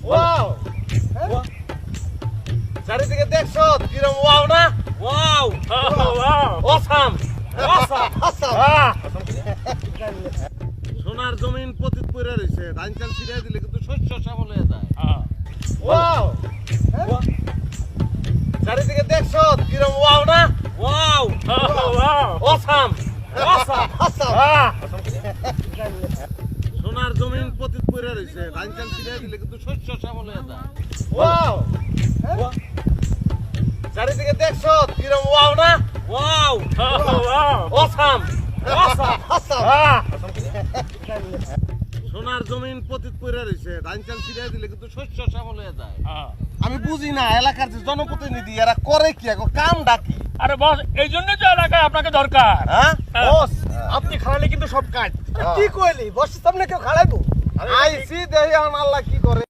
Wow চারিদিকে দেখছো কিরম ওয়াও না ওয়াও অসাম অসাম সোনার জমিন পতিত পড়ে রইছে ধান চাল ছিড়াই দিলে কিন্তু শস্য শ্যামল হয়ে যায় ওয়াও চারিদিকে দেখছো কিরম ওয়াও না ওয়াও অসাম অসাম সোনার জমিন পতিত পড়ে রইছে ধান চাল ছিড়াই দিলে কিন্তু শস্য শ্যামল হয়ে যায় ওয়াও চারিদিকে দেখছো কিরম ওয়াও না ওয়াও অসাম অসাম সোনার জমিন পতিত পড়ে রইছে ধান চাল ছিড়াই দিলে কিন্তু শস্য শ্যামল হয়ে যায় আমি বুঝি না এলাকার যে জনপ্রতিনিধি এরা করে কি এখন কাম ডাকি আরে বস এই জন্য তো এলাকায় আপনাকে দরকার হ্যাঁ বস আপনি খাওয়ালে কিন্তু সব কাজ হ্যাঁ। কি কইলি বসের সামনে কেউ খাড়াইবো আইসি দেহি এখন আল্লাহ কি করে